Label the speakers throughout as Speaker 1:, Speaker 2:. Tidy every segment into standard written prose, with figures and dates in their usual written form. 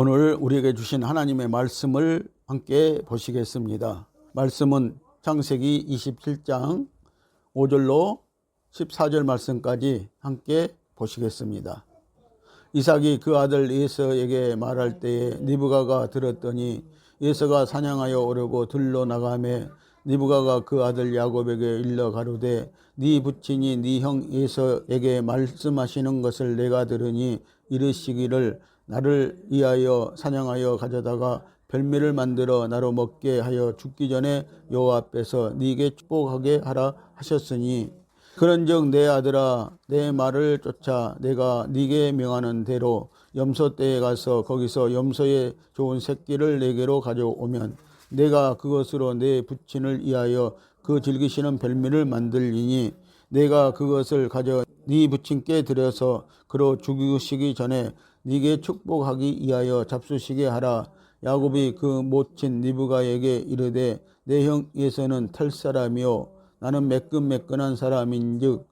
Speaker 1: 오늘 우리에게 주신 하나님의 말씀을 함께 보시겠습니다. 말씀은 창세기 27장 5절로 14절 말씀까지 함께 보시겠습니다. 이삭이 그 아들 에서에게 말할 때에 리브가가 들었더니 에서가 사냥하여 오려고 들러 나가매 리브가가 그 아들 야곱에게 일러 가로되 네 부친이 네 형 에서에게 말씀하시는 것을 내가 들으니 이르시기를 나를 위하여 사냥하여 가져다가 별미를 만들어 나로 먹게 하여 죽기 전에 여호와 앞에서 네게 축복하게 하라 하셨으니 그런즉 내 아들아 내 말을 쫓아 내가 네게 명하는 대로 염소떼에 가서 거기서 염소의 좋은 새끼를 내게로 가져오면 내가 그것으로 내 부친을 위하여 그 즐기시는 별미를 만들리니 내가 그것을 가져 네 부친께 드려서 그로 죽이시기 전에 네게 축복하기 위하여 잡수시게 하라. 야곱이 그 모친 리브가에게 이르되 내 형 에서는 털 사람이요 나는 매끈매끈한 사람인즉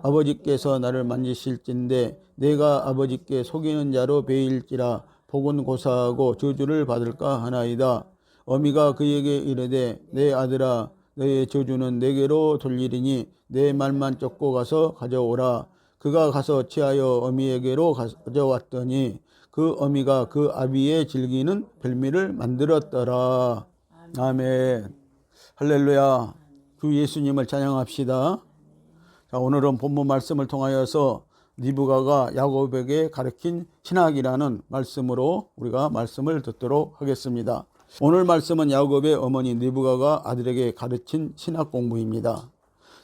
Speaker 1: 아버지께서 나를 만지실진데 내가 아버지께 속이는 자로 베일지라 복은 고사하고 저주를 받을까 하나이다. 어미가 그에게 이르되 내 아들아 너의 저주는 내게로 돌리리니 내 말만 쫓고 가서 가져오라. 그가 가서 취하여 어미에게로 가져왔더니 그 어미가 그 아비의 즐기는 별미를 만들었더라. 아멘. 할렐루야. 주 예수님을 찬양합시다. 자, 오늘은 본문 말씀을 통하여서 리브가가 야곱에게 가르친 신학이라는 말씀으로 우리가 말씀을 듣도록 하겠습니다. 오늘 말씀은 야곱의 어머니 리브가가 아들에게 가르친 신학 공부입니다.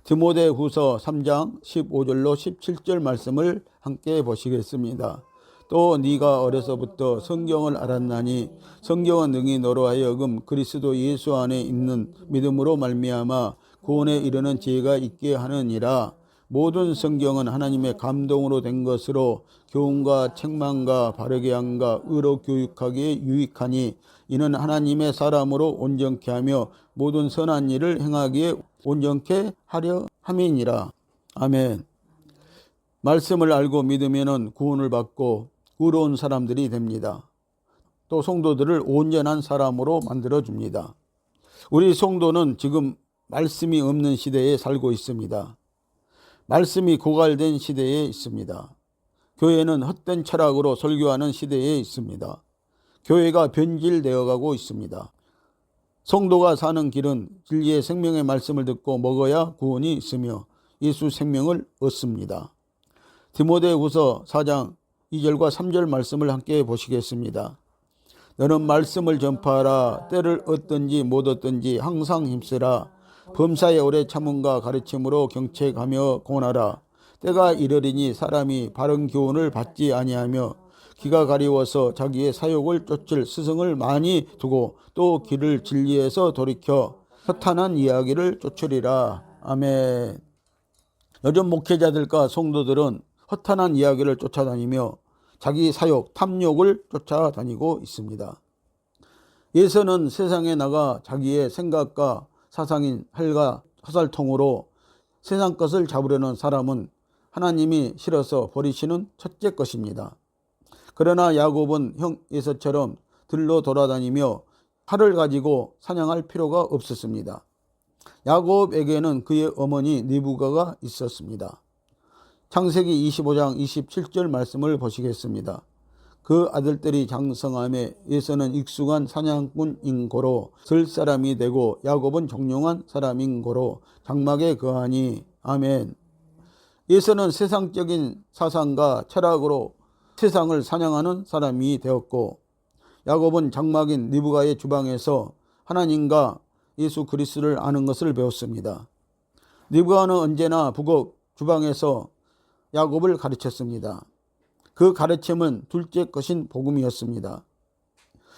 Speaker 1: 디모데후서 3장 15절로 17절 말씀을 함께 보시겠습니다. 또 네가 어려서부터 성경을 알았나니 성경은 능히 너로 하여금 그리스도 예수 안에 있는 믿음으로 말미암아 구원에 이르는 지혜가 있게 하느니라. 모든 성경은 하나님의 감동으로 된 것으로 교훈과 책망과 바르게 함과 의로 교육하기에 유익하니 이는 하나님의 사람으로 온전케 하며 모든 선한 일을 행하기에 온전케 하려 함이니라. 아멘. 말씀을 알고 믿으면 구원을 받고 의로운 사람들이 됩니다. 또 성도들을 온전한 사람으로 만들어줍니다. 우리 성도는 지금 말씀이 없는 시대에 살고 있습니다. 말씀이 고갈된 시대에 있습니다. 교회는 헛된 철학으로 설교하는 시대에 있습니다. 교회가 변질되어 가고 있습니다. 성도가 사는 길은 진리의 생명의 말씀을 듣고 먹어야 구원이 있으며 예수 생명을 얻습니다. 디모데후서 4장 2절과 3절 말씀을 함께 보시겠습니다. 너는 말씀을 전파하라. 때를 얻든지 못 얻든지 항상 힘쓰라. 범사에 오래 참음과 가르침으로 경책하며 권하라. 때가 이르리니 사람이 바른 교훈을 받지 아니하며 기가 가리워서 자기의 사욕을 쫓을 스승을 많이 두고 또 길을 진리에서 돌이켜 허탄한 이야기를 쫓으리라. 아멘. 요즘 목회자들과 성도들은 허탄한 이야기를 쫓아다니며 자기 사욕, 탐욕을 쫓아다니고 있습니다. 예서는 세상에 나가 자기의 생각과 사상인 할과 화살통으로 세상 것을 잡으려는 사람은 하나님이 싫어서 버리시는 첫째 것입니다. 그러나 야곱은 형 에서처럼 들로 돌아다니며 활을 가지고 사냥할 필요가 없었습니다. 야곱에게는 그의 어머니 리브가가 있었습니다. 창세기 25장 27절 말씀을 보시겠습니다. 그 아들들이 장성함에 에서는 익숙한 사냥꾼인 고로 설 사람이 되고 야곱은 종용한 사람인 고로 장막에 거하니. 아멘. 에서는 세상적인 사상과 철학으로 세상을 사냥하는 사람이 되었고 야곱은 장막인 리브가의 주방에서 하나님과 예수 그리스도를 아는 것을 배웠습니다. 리브가는 언제나 부엌 주방에서 야곱을 가르쳤습니다. 그 가르침은 둘째 것인 복음이었습니다.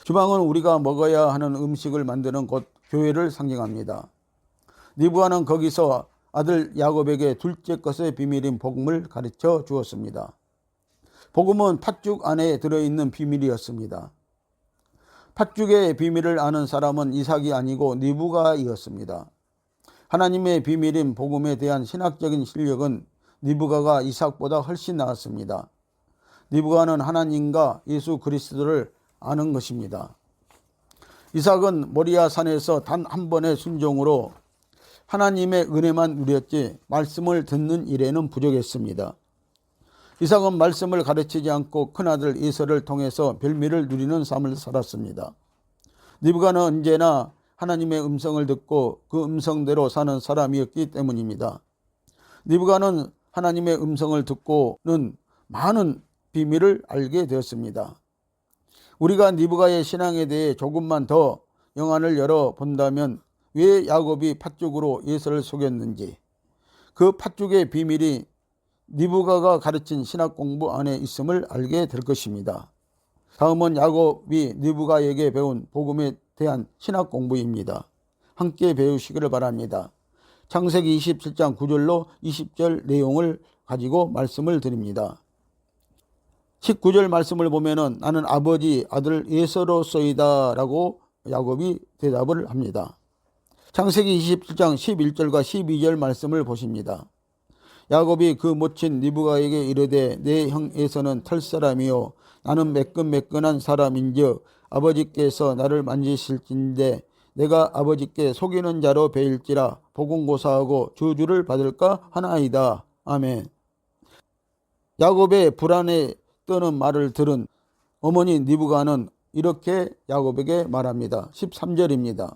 Speaker 1: 주방은 우리가 먹어야 하는 음식을 만드는 곳 교회를 상징합니다. 리브가는 거기서 아들 야곱에게 둘째 것의 비밀인 복음을 가르쳐 주었습니다. 복음은 팥죽 안에 들어있는 비밀이었습니다. 팥죽의 비밀을 아는 사람은 이삭이 아니고 리브가이었습니다. 하나님의 비밀인 복음에 대한 신학적인 실력은 리브가가 이삭보다 훨씬 나았습니다. 리브가는 하나님과 예수 그리스도를 아는 것입니다. 이삭은 모리아 산에서 단 한 번의 순종으로 하나님의 은혜만 누렸지 말씀을 듣는 일에는 부족했습니다. 이삭은 말씀을 가르치지 않고 큰아들 에서를 통해서 별미를 누리는 삶을 살았습니다. 리브가는 언제나 하나님의 음성을 듣고 그 음성대로 사는 사람이었기 때문입니다. 리브가는 하나님의 음성을 듣고는 많은 비밀을 알게 되었습니다. 우리가 리브가의 신앙에 대해 조금만 더 영안을 열어 본다면 왜 야곱이 팥죽으로 에서를 속였는지, 그 팥죽의 비밀이 리브가가 가르친 신학 공부 안에 있음을 알게 될 것입니다. 다음은 야곱이 리브가에게 배운 복음에 대한 신학 공부입니다. 함께 배우시기를 바랍니다. 창세기 27장 9절로 20절 내용을 가지고 말씀을 드립니다. 19절 말씀을 보면은 나는 아버지 아들 에서로소이다 라고 야곱이 대답을 합니다. 창세기 27장 11절과 12절 말씀을 보십니다. 야곱이 그 모친 리브가에게 이르되 내 형 에서는 털사람이요 나는 매끈매끈한 사람인즉 아버지께서 나를 만지실진데 내가 아버지께 속이는 자로 배일지라 보금고사하고 저주를 받을까 하나이다. 아멘. 야곱의 불안에 떠는 말을 들은 어머니 리브가는 이렇게 야곱에게 말합니다. 13절입니다.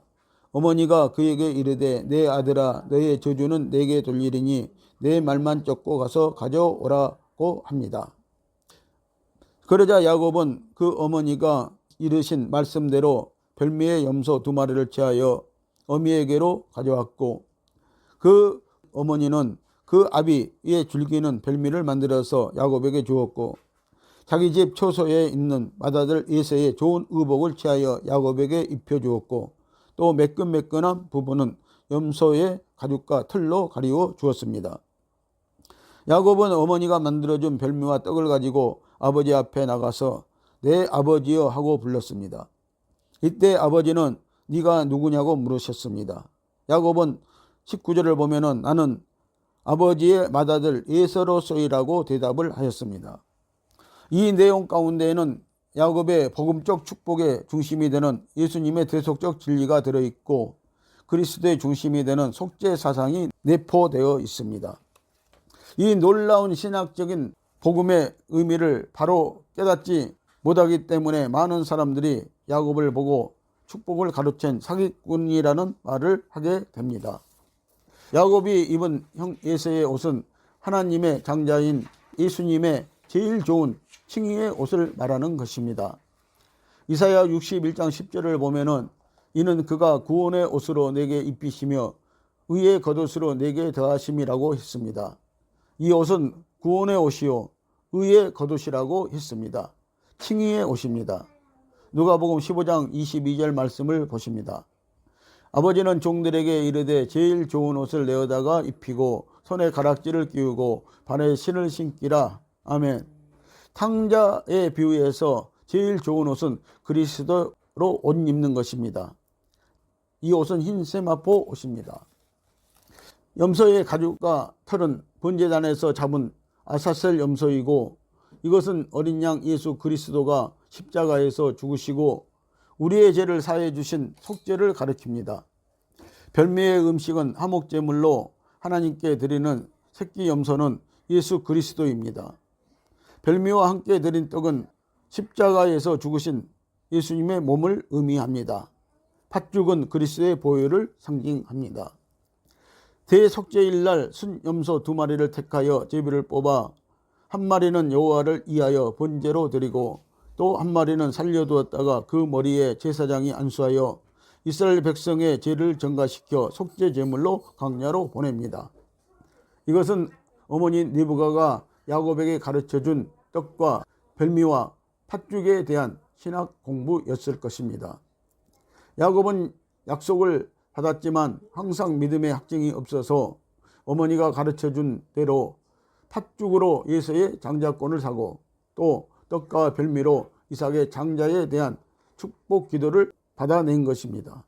Speaker 1: 어머니가 그에게 이르되 내 아들아 너의 저주는 내게 돌리리니 내 말만 쫓고 가서 가져오라고 합니다. 그러자 야곱은 그 어머니가 이르신 말씀대로 별미의 염소 2마리를 취하여 어미에게로 가져왔고 그 어머니는 그 아비의 줄기는 별미를 만들어서 야곱에게 주었고 자기 집 초소에 있는 맏아들 에서의 좋은 의복을 취하여 야곱에게 입혀주었고 또 매끈매끈한 부분은 염소의 가죽과 털로 가리워 주었습니다. 야곱은 어머니가 만들어준 별미와 떡을 가지고 아버지 앞에 나가서 내 아버지여 하고 불렀습니다. 이때 아버지는 네가 누구냐고 물으셨습니다. 야곱은 19절을 보면은 나는 아버지의 맏아들 에서로소이라고 대답을 하였습니다. 이 내용 가운데에는 야곱의 복음적 축복의 중심이 되는 예수님의 대속적 진리가 들어있고 그리스도의 중심이 되는 속죄 사상이 내포되어 있습니다. 이 놀라운 신학적인 복음의 의미를 바로 깨닫지 못하기 때문에 많은 사람들이 야곱을 보고 축복을 가로챈 사기꾼이라는 말을 하게 됩니다. 야곱이 입은 형 에서의 옷은 하나님의 장자인 예수님의 제일 좋은 칭의의 옷을 말하는 것입니다. 이사야 61장 10절을 보면은 이는 그가 구원의 옷으로 내게 입히시며 의의 겉옷으로 내게 더하심이라고 했습니다. 이 옷은 구원의 옷이요 의의 겉옷이라고 했습니다. 칭의의 옷입니다. 누가복음 15장 22절 말씀을 보십니다. 아버지는 종들에게 이르되 제일 좋은 옷을 내어다가 입히고 손에 가락지를 끼우고 발에 신을 신기라. 아멘. 탕자에 비유해서 제일 좋은 옷은 그리스도로 옷 입는 것입니다. 이 옷은 흰 세마포 옷입니다. 염소의 가죽과 털은 번제단에서 잡은 아사셀 염소이고 이것은 어린 양 예수 그리스도가 십자가에서 죽으시고 우리의 죄를 사해 주신 속죄를 가리킵니다. 별미의 음식은 화목제물로 하나님께 드리는 새끼 염소는 예수 그리스도입니다. 별미와 함께 드린 떡은 십자가에서 죽으신 예수님의 몸을 의미합니다. 팥죽은 그리스도의 보혈을 상징합니다. 대속죄일날 순염소 2마리를 택하여 제비를 뽑아 한 마리는 여호와를 위하여 번제로 드리고 또 한 마리는 살려두었다가 그 머리에 제사장이 안수하여 이스라엘 백성의 죄를 전가시켜 속죄 제물로 광야로 보냅니다. 이것은 어머니 리브가가 야곱에게 가르쳐준 떡과 별미와 팥죽에 대한 신학 공부였을 것입니다. 야곱은 약속을 받았지만 항상 믿음의 확증이 없어서 어머니가 가르쳐준 대로 팥죽으로 예서의 장자권을 사고 또 떡과 별미로 이삭의 장자에 대한 축복 기도를 받아낸 것입니다.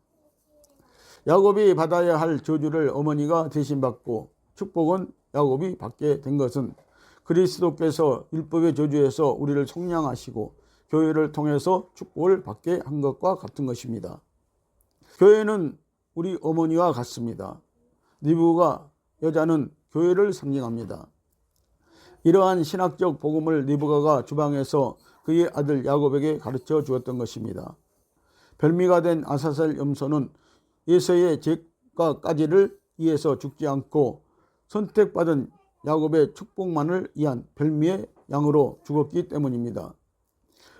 Speaker 1: 야곱이 받아야 할 저주를 어머니가 대신 받고 축복은 야곱이 받게 된 것은 그리스도께서 율법의 저주에서 우리를 속량하시고 교회를 통해서 축복을 받게 한 것과 같은 것입니다. 교회는 우리 어머니와 같습니다. 리브가 여자는 교회를 상징합니다. 이러한 신학적 복음을 리브가가 주방에서 그의 아들 야곱에게 가르쳐 주었던 것입니다. 별미가 된 아사셀 염소는 에서의 죄가까지를 위해서 죽지 않고 선택받은 야곱의 축복만을 위한 별미의 양으로 죽었기 때문입니다.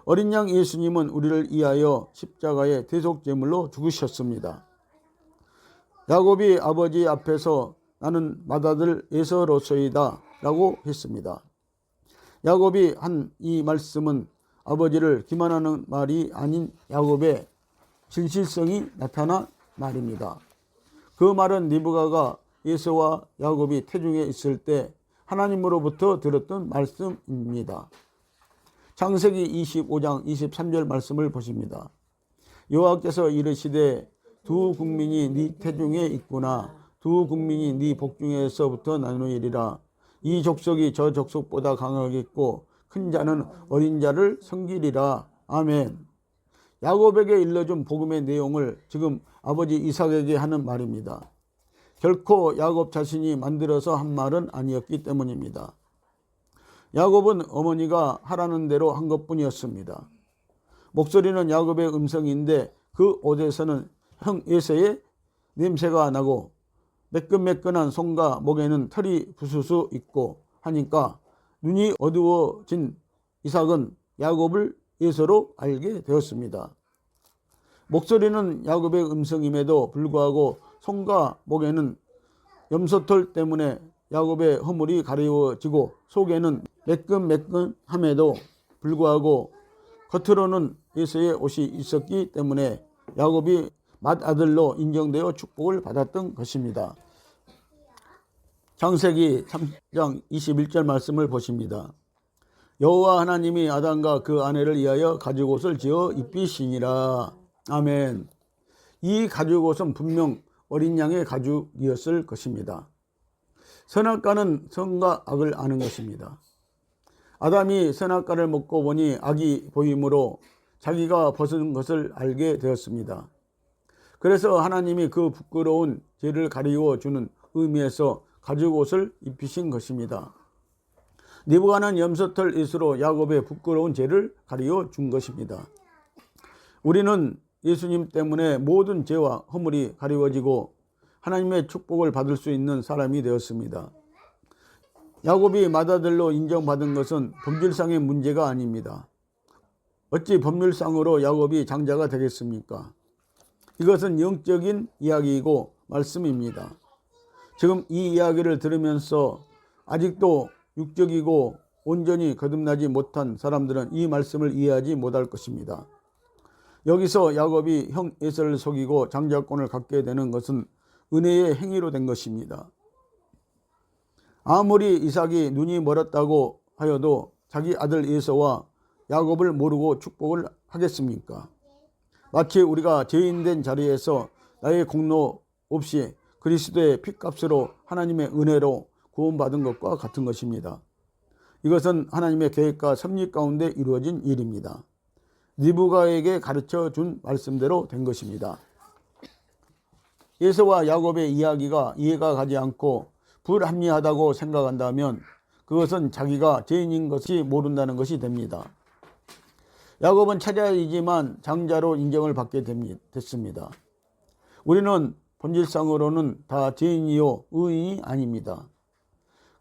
Speaker 1: 어린 양 예수님은 우리를 위하여 십자가의 대속제물로 죽으셨습니다. 야곱이 아버지 앞에서 나는 맏아들 에서로서이다 라고 했습니다. 야곱이 한 이 말씀은 아버지를 기만하는 말이 아닌 야곱의 진실성이 나타난 말입니다. 그 말은 리브가가 에서와 야곱이 태중에 있을 때 하나님으로부터 들었던 말씀입니다. 창세기 25장 23절 말씀을 보십니다. 여호와께서 이르시되 두 국민이 네 태중에 있구나. 두 국민이 네 복중에서부터 나누이리라. 이 족속이 저 족속보다 강하겠고 큰 자는 어린 자를 섬기리라. 아멘. 야곱에게 일러준 복음의 내용을 지금 아버지 이삭에게 하는 말입니다. 결코 야곱 자신이 만들어서 한 말은 아니었기 때문입니다. 야곱은 어머니가 하라는 대로 한 것뿐이었습니다. 목소리는 야곱의 음성인데 그 옷에서는 형 에서의 냄새가 나고 매끈매끈한 손과 목에는 털이 부수수 있고 하니까 눈이 어두워진 이삭은 야곱을 에서로 알게 되었습니다. 목소리는 야곱의 음성임에도 불구하고 손과 목에는 염소털 때문에 야곱의 허물이 가리워지고 속에는 매끈매끈함에도 불구하고 겉으로는 에서의 옷이 있었기 때문에 야곱이 맏아들로 인정되어 축복을 받았던 것입니다. 창세기 3장 21절 말씀을 보십니다. 여호와 하나님이 아담과 그 아내를 위하여 가죽옷을 지어 입히시니라. 아멘. 이 가죽옷은 분명 어린 양의 가죽이었을 것입니다. 선악과는 선과 악을 아는 것입니다. 아담이 선악과를 먹고 보니 악이 보이므로 자기가 벗은 것을 알게 되었습니다. 그래서 하나님이 그 부끄러운 죄를 가리워 주는 의미에서 가죽옷을 입히신 것입니다. 리브가는 염소털 잇으로 야곱의 부끄러운 죄를 가리워 준 것입니다. 우리는 예수님 때문에 모든 죄와 허물이 가리워지고 하나님의 축복을 받을 수 있는 사람이 되었습니다. 야곱이 맏아들로 인정받은 것은 법률상의 문제가 아닙니다. 어찌 법률상으로 야곱이 장자가 되겠습니까? 이것은 영적인 이야기이고 말씀입니다. 지금 이 이야기를 들으면서 아직도 육적이고 온전히 거듭나지 못한 사람들은 이 말씀을 이해하지 못할 것입니다. 여기서 야곱이 형 에서를 속이고 장자권을 갖게 되는 것은 은혜의 행위로 된 것입니다. 아무리 이삭이 눈이 멀었다고 하여도 자기 아들 에서와 야곱을 모르고 축복을 하겠습니까? 마치 우리가 죄인된 자리에서 나의 공로 없이 그리스도의 피값으로 하나님의 은혜로 구원받은 것과 같은 것입니다. 이것은 하나님의 계획과 섭리 가운데 이루어진 일입니다. 리브가에게 가르쳐 준 말씀대로 된 것입니다. 에서와 야곱의 이야기가 이해가 가지 않고 불합리하다고 생각한다면 그것은 자기가 죄인인 것이 모른다는 것이 됩니다. 야곱은 차자이지만 장자로 인정을 받게 됐습니다. 우리는 본질상으로는 다 죄인이요 의인이 아닙니다.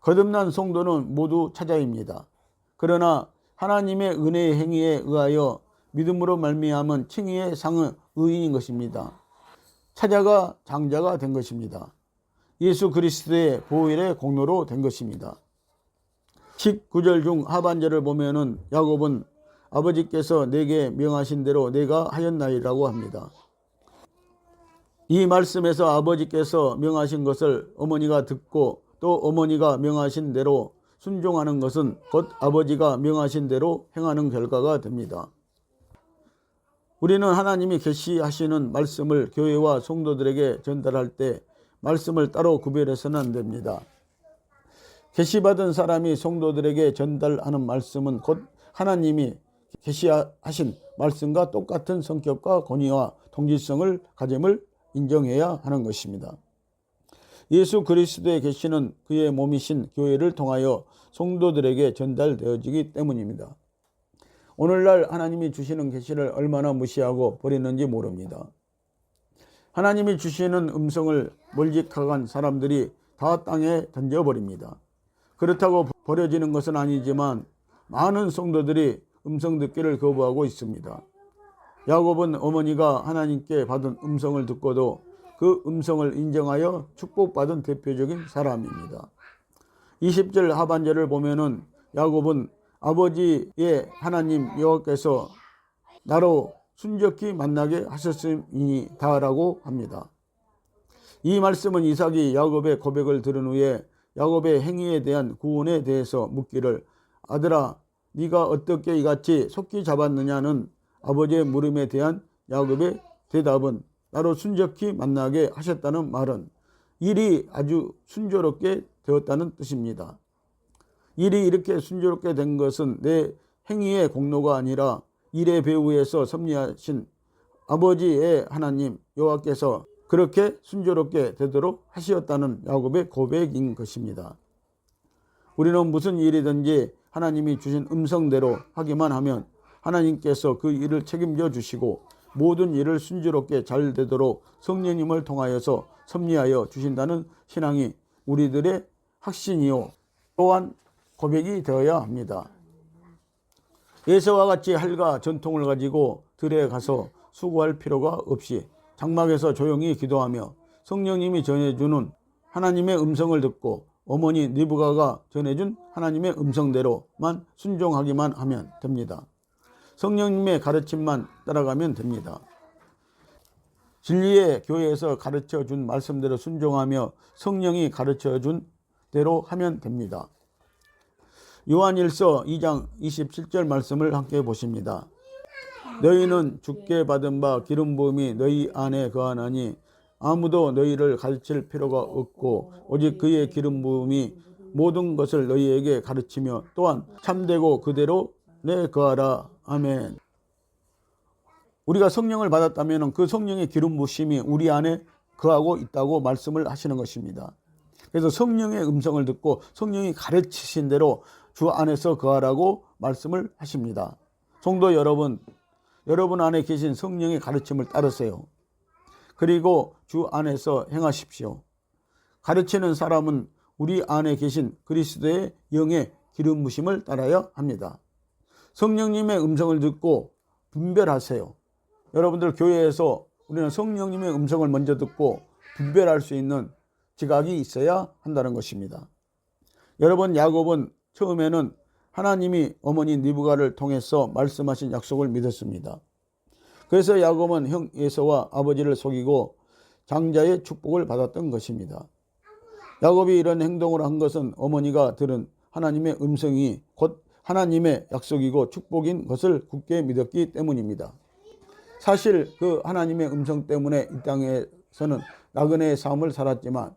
Speaker 1: 거듭난 성도는 모두 차자입니다. 그러나 하나님의 은혜의 행위에 의하여 믿음으로 말미암은 칭의의 상은 의인인 것입니다. 차자가 장자가 된 것입니다. 예수 그리스도의 보혈의 공로로 된 것입니다. 19절 중 하반절을 보면은 야곱은 아버지께서 내게 명하신 대로 내가 하였나이라고 합니다. 이 말씀에서 아버지께서 명하신 것을 어머니가 듣고 또 어머니가 명하신 대로 순종하는 것은 곧 아버지가 명하신 대로 행하는 결과가 됩니다. 우리는 하나님이 계시하시는 말씀을 교회와 성도들에게 전달할 때 말씀을 따로 구별해서는 안 됩니다. 계시받은 사람이 성도들에게 전달하는 말씀은 곧 하나님이 계시하신 말씀과 똑같은 성격과 권위와 동질성을 가짐을 인정해야 하는 것입니다. 예수 그리스도의 계시는 그의 몸이신 교회를 통하여 성도들에게 전달되어지기 때문입니다. 오늘날 하나님이 주시는 계시를 얼마나 무시하고 버리는지 모릅니다. 하나님이 주시는 음성을 몰직한 사람들이 다 땅에 던져버립니다. 그렇다고 버려지는 것은 아니지만 많은 성도들이 음성 듣기를 거부하고 있습니다. 야곱은 어머니가 하나님께 받은 음성을 듣고도 그 음성을 인정하여 축복받은 대표적인 사람입니다. 20절 하반절을 보면은 야곱은 아버지의 하나님 여호와께서 나로 순적히 만나게 하셨음이니다라고 합니다. 이 말씀은 이삭이 야곱의 고백을 들은 후에 야곱의 행위에 대한 구원에 대해서 묻기를 아들아 네가 어떻게 이같이 속히 잡았느냐는 아버지의 물음에 대한 야곱의 대답은 나로 순적히 만나게 하셨다는 말은 일이 아주 순조롭게 되었다는 뜻입니다. 일이 이렇게 순조롭게 된 것은 내 행위의 공로가 아니라 일의 배후에서 섭리하신 아버지의 하나님 여호와께서 그렇게 순조롭게 되도록 하시었다는 야곱의 고백인 것입니다. 우리는 무슨 일이든지 하나님이 주신 음성대로 하기만 하면 하나님께서 그 일을 책임져 주시고 모든 일을 순조롭게 잘 되도록 성령님을 통하여서 섭리하여 주신다는 신앙이 우리들의 확신이요 또한 고백이 되어야 합니다. 예서와 같이 할과 전통을 가지고 들에 가서 수고할 필요가 없이 장막에서 조용히 기도하며 성령님이 전해주는 하나님의 음성을 듣고 어머니 리브가가 전해준 하나님의 음성대로만 순종하기만 하면 됩니다. 성령님의 가르침만 따라가면 됩니다. 진리의 교회에서 가르쳐준 말씀대로 순종하며 성령이 가르쳐준 대로 하면 됩니다. 요한일서 2장 27절 말씀을 함께 보십니다. 너희는 주께 받은 바 기름 부음이 너희 안에 거하나니 아무도 너희를 가르칠 필요가 없고 오직 그의 기름 부음이 모든 것을 너희에게 가르치며 또한 참되고 그대로 내 거하라. 아멘. 우리가 성령을 받았다면 그 성령의 기름 부으심이 우리 안에 거하고 있다고 말씀을 하시는 것입니다. 그래서 성령의 음성을 듣고 성령이 가르치신 대로 주 안에서 거하라고 말씀을 하십니다. 성도 여러분, 여러분 안에 계신 성령의 가르침을 따르세요. 그리고 주 안에서 행하십시오. 가르치는 사람은 우리 안에 계신 그리스도의 영의 기름 부으심을 따라야 합니다. 성령님의 음성을 듣고 분별하세요. 여러분들 교회에서 우리는 성령님의 음성을 먼저 듣고 분별할 수 있는 지각이 있어야 한다는 것입니다. 여러분, 야곱은 처음에는 하나님이 어머니 리브가를 통해서 말씀하신 약속을 믿었습니다. 그래서 야곱은 형 에서와 아버지를 속이고 장자의 축복을 받았던 것입니다. 야곱이 이런 행동을 한 것은 어머니가 들은 하나님의 음성이 곧 하나님의 약속이고 축복인 것을 굳게 믿었기 때문입니다. 사실 그 하나님의 음성 때문에 이 땅에서는 나그네의 삶을 살았지만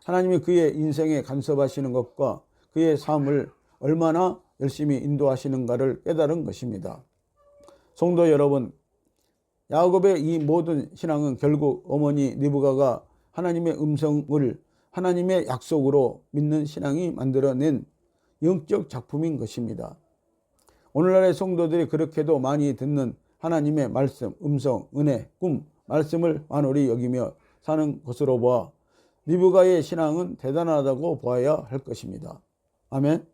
Speaker 1: 하나님이 그의 인생에 간섭하시는 것과 그의 삶을 얼마나 열심히 인도하시는가를 깨달은 것입니다. 성도 여러분, 야곱의 이 모든 신앙은 결국 어머니 리브가가 하나님의 음성을 하나님의 약속으로 믿는 신앙이 만들어낸 영적 작품인 것입니다. 오늘날의 성도들이 그렇게도 많이 듣는 하나님의 말씀, 음성, 은혜, 꿈, 말씀을 만홀히 여기며 사는 것으로 보아 리브가의 신앙은 대단하다고 보아야 할 것입니다. 아멘.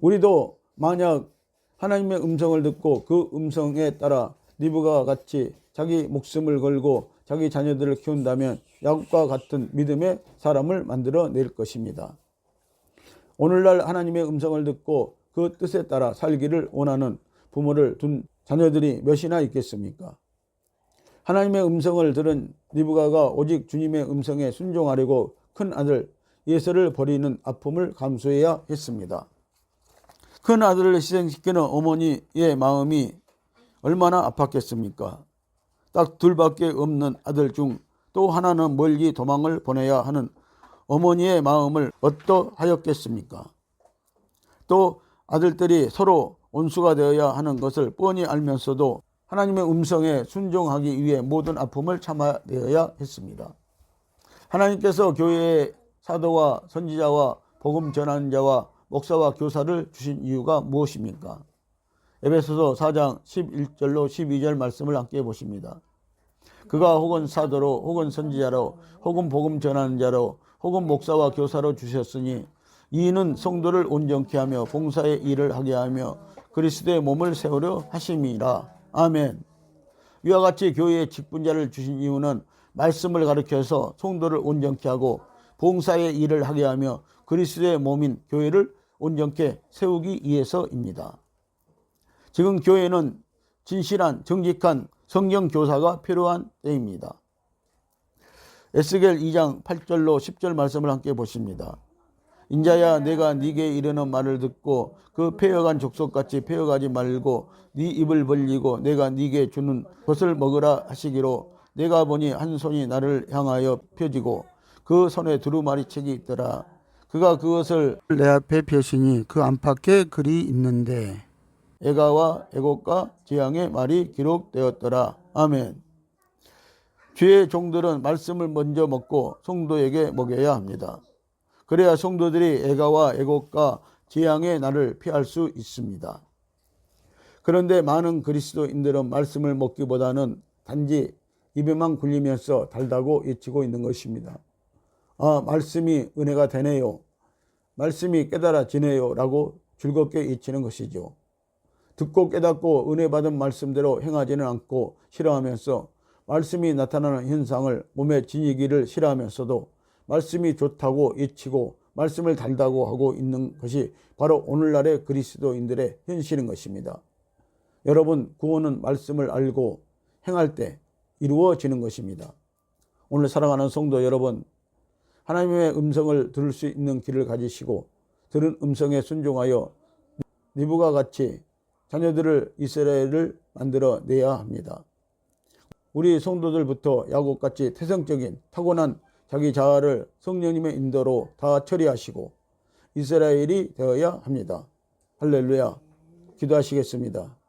Speaker 1: 우리도 만약 하나님의 음성을 듣고 그 음성에 따라 리브가와 같이 자기 목숨을 걸고 자기 자녀들을 키운다면 야곱과 같은 믿음의 사람을 만들어낼 것입니다. 오늘날 하나님의 음성을 듣고 그 뜻에 따라 살기를 원하는 부모를 둔 자녀들이 몇이나 있겠습니까? 하나님의 음성을 들은 리브가가 오직 주님의 음성에 순종하려고 큰 아들 예서를 버리는 아픔을 감수해야 했습니다. 큰 아들을 희생시키는 어머니의 마음이 얼마나 아팠겠습니까? 딱 둘밖에 없는 아들 중 또 하나는 멀리 도망을 보내야 하는 어머니의 마음을 어떠하였겠습니까? 또 아들들이 서로 온수가 되어야 하는 것을 뻔히 알면서도 하나님의 음성에 순종하기 위해 모든 아픔을 참아내어야 했습니다. 하나님께서 교회에 사도와 선지자와 복음 전하는 자와 목사와 교사를 주신 이유가 무엇입니까? 에베소서 4장 11절로 12절 말씀을 함께 보십니다. 그가 혹은 사도로 혹은 선지자로 혹은 복음 전하는 자로 혹은 목사와 교사로 주셨으니 이는 성도를 온전케 하며 봉사의 일을 하게 하며 그리스도의 몸을 세우려 하심이라. 아멘. 이와 같이 교회에 직분자를 주신 이유는 말씀을 가르쳐서 성도를 온전케 하고 봉사의 일을 하게 하며 그리스도의 몸인 교회를 온전케 세우기 위해서입니다. 지금 교회는 진실한 정직한 성경 교사가 필요한 때입니다. 에스겔 2장 8절로 10절 말씀을 함께 보십니다. 인자야 내가 네게 이르는 말을 듣고 그 패여간 족속같이 패여가지 말고 네 입을 벌리고 내가 네게 주는 것을 먹으라 하시기로 내가 보니 한 손이 나를 향하여 펴지고 그 손에 두루마리 책이 있더라. 그가 그것을 내 앞에 펴시니 그 안팎에 글이 있는데 애가와 애곡과 재앙의 말이 기록되었더라. 아멘. 주의 종들은 말씀을 먼저 먹고 성도에게 먹여야 합니다. 그래야 성도들이 애가와 애곡과 재앙의 날을 피할 수 있습니다. 그런데 많은 그리스도인들은 말씀을 먹기보다는 단지 입에만 굴리면서 달다고 외치고 있는 것입니다. 아, 말씀이 은혜가 되네요. 말씀이 깨달아지네요. 라고 즐겁게 외치는 것이죠. 듣고 깨닫고 은혜 받은 말씀대로 행하지는 않고 싫어하면서 말씀이 나타나는 현상을 몸에 지니기를 싫어하면서도 말씀이 좋다고 외치고 말씀을 달다고 하고 있는 것이 바로 오늘날의 그리스도인들의 현실인 것입니다. 여러분, 구원은 말씀을 알고 행할 때 이루어지는 것입니다. 오늘 사랑하는 성도 여러분, 하나님의 음성을 들을 수 있는 귀를 가지시고 들은 음성에 순종하여 니브가 같이 자녀들을 이스라엘을 만들어 내야 합니다. 우리 성도들부터 야곱같이 태생적인 타고난 자기 자아를 성령님의 인도로 다 처리하시고 이스라엘이 되어야 합니다. 할렐루야. 기도하시겠습니다.